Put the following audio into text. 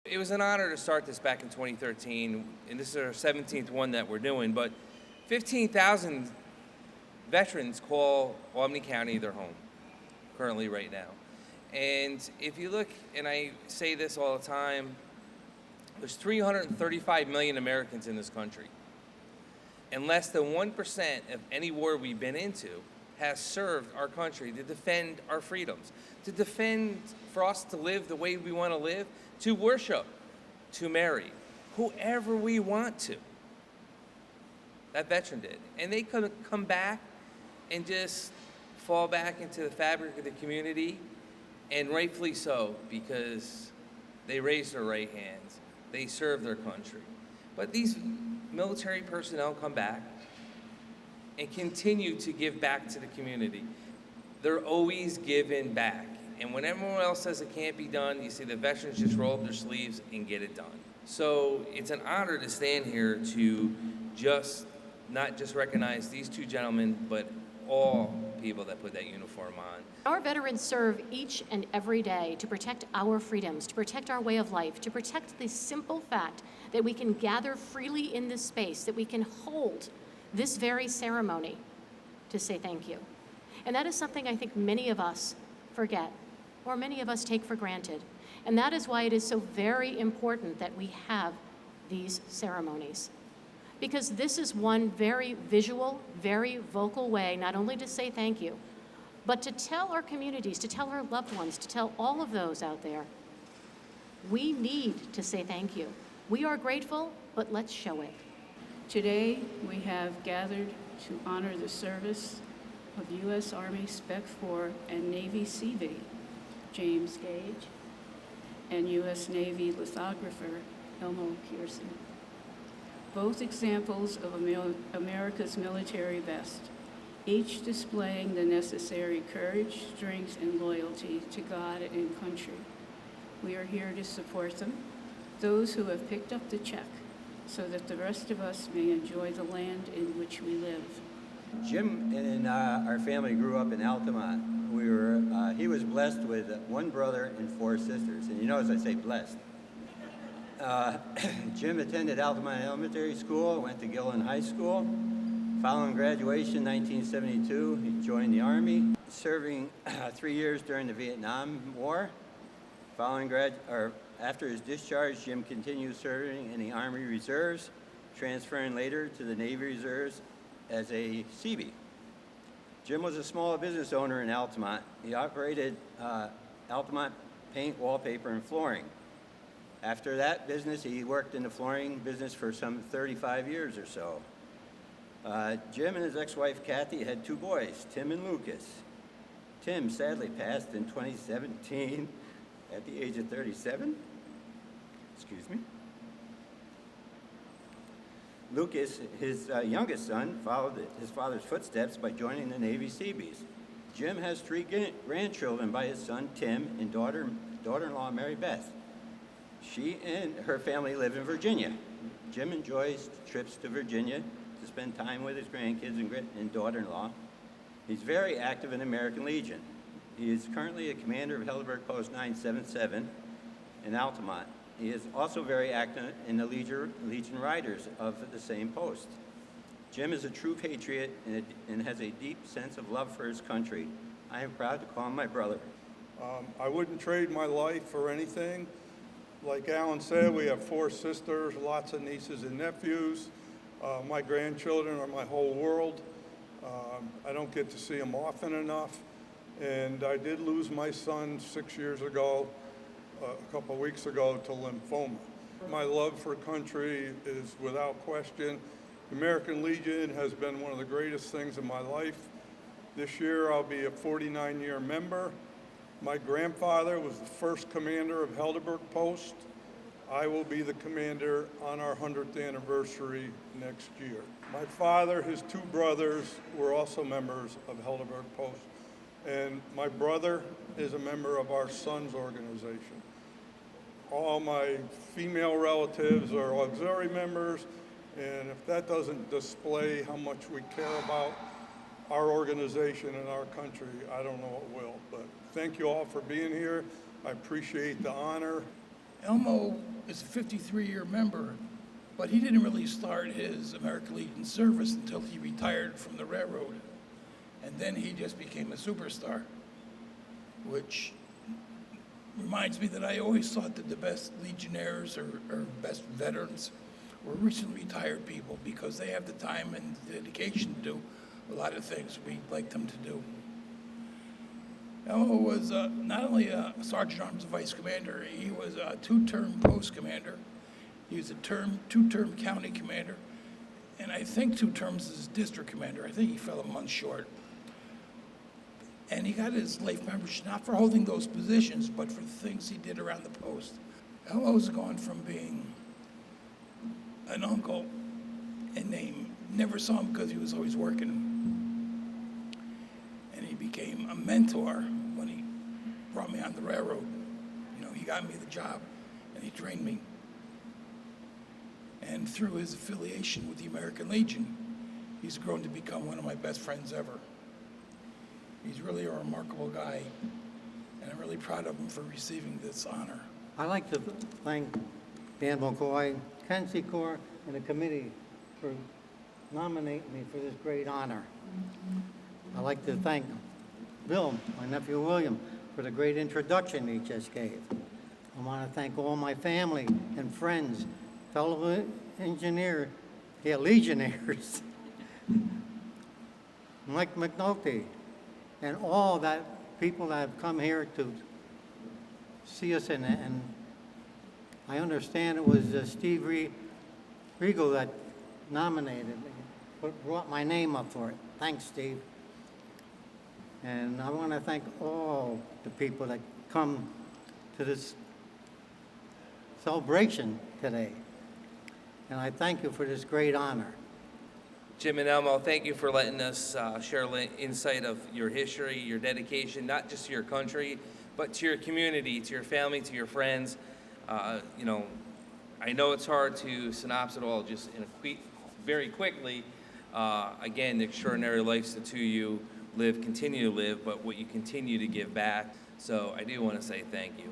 It was an honor to start this back in 2013, and this is our 17th one that we're doing, but 15,000 veterans call Albany County their home currently right now. And if you look, and I say this all the time, there's 335 million Americans in this country. And less than 1% of any war we've been into has served our country to defend our freedoms, to defend for us to live the way we want to live, to worship, to marry, whoever we want to. That veteran did. And they could come back and just fall back into the fabric of the community, and rightfully so, because they raised their right hands. They served their country. But these military personnel come back and continue to give back to the community. They're always giving back. And when everyone else says it can't be done, you see the veterans just roll up their sleeves and get it done. So it's an honor to stand here to not just recognize these two gentlemen, but all people that put that uniform on. Our veterans serve each and every day to protect our freedoms, to protect our way of life, to protect the simple fact that we can gather freely in this space, that we can hold this very ceremony to say thank you. And that is something I think many of us forget, or many of us take for granted. And that is why it is so very important that we have these ceremonies. Because this is one very visual, very vocal way, not only to say thank you, but to tell our communities, to tell our loved ones, to tell all of those out there, we need to say thank you. We are grateful, but let's show it. Today, we have gathered to honor the service of U.S. Army Spec 4 and Navy Seabee, James Gage, and U.S. Navy lithographer Elmo Pearson. Both examples of America's military best, each displaying the necessary courage, strength, and loyalty to God and country. We are here to support them, those who have picked up the check, so that the rest of us may enjoy the land in which we live. Jim and our family grew up in Altamont. He was blessed with one brother and four sisters, and you notice I say blessed. Jim attended Altamont Elementary School, went to Gillen High School. Following graduation in 1972, he joined the Army, serving 3 years during the Vietnam War. After his discharge, Jim continued serving in the Army Reserves, transferring later to the Navy Reserves as a Seabee. Jim was a small business owner in Altamont. He operated Altamont Paint, Wallpaper, and Flooring. After that business, he worked in the flooring business for some 35 years or so. Jim and his ex-wife, Kathy, had two boys, Tim and Lucas. Tim sadly passed in 2017 at the age of 37. Excuse me. Lucas, his youngest son, followed his father's footsteps by joining the Navy Seabees. Jim has three grandchildren by his son, Tim, and daughter-in-law, Mary Beth. She and her family live in Virginia. Jim enjoys trips to Virginia to spend time with his grandkids and daughter-in-law. He's very active in American Legion. He is currently a commander of Helderberg Post 977 in Altamont. He is also very active in the Legion Riders of the same post. Jim is a true patriot and has a deep sense of love for his country. I am proud to call him my brother. I wouldn't trade my life for anything. Like Alan said, we have four sisters, lots of nieces and nephews. My grandchildren are my whole world. I don't get to see them often enough. And I did lose my son 6 years ago, a couple of weeks ago, to lymphoma. My love for country is without question. American Legion has been one of the greatest things in my life. This year I'll be a 49-year member. My grandfather was the first commander of Helderberg Post. I will be the commander on our 100th anniversary next year. My father, his two brothers were also members of Helderberg Post. And my brother is a member of our son's organization. All my female relatives are auxiliary members, and if that doesn't display how much we care about our organization and our country, I don't know what will. But thank you all for being here. I appreciate the honor. Elmo is a 53-year member, but he didn't really start his American Legion service until he retired from the railroad. And then he just became a superstar, which reminds me that I always thought that the best legionnaires or best veterans were recently retired people because they have the time and dedication to do a lot of things we'd like them to do. Elmo was not only a Sergeant Arms Vice Commander, he was a two-term post commander. He was a two-term county commander, and I think 2 terms as district commander. I think he fell a month short. And he got his life membership not for holding those positions, but for the things he did around the post. Elmo's gone from being an uncle, and they never saw him because he was always working. And he became a mentor when he brought me on the railroad. You know, he got me the job, and he trained me. And through his affiliation with the American Legion, he's grown to become one of my best friends ever. He's really a remarkable guy, and I'm really proud of him for receiving this honor. I'd like to thank Dan McCoy, Ken Secor, and the committee for nominating me for this great honor. I'd like to thank Bill, my nephew William, for the great introduction he just gave. I want to thank all my family and friends, fellow legionnaires, Mike McNulty, and all that people that have come here to see us. And I understand it was Steve Riegel that nominated me, brought my name up for it. Thanks, Steve. And I want to thank all the people that come to this celebration today. And I thank you for this great honor. Jim and Elmo, thank you for letting us share insight of your history, your dedication, not just to your country, but to your community, to your family, to your friends. You know, I know it's hard to synopsis it all just very quickly. Again, the extraordinary lives the two of you continue to live, but what you continue to give back. So I do want to say thank you.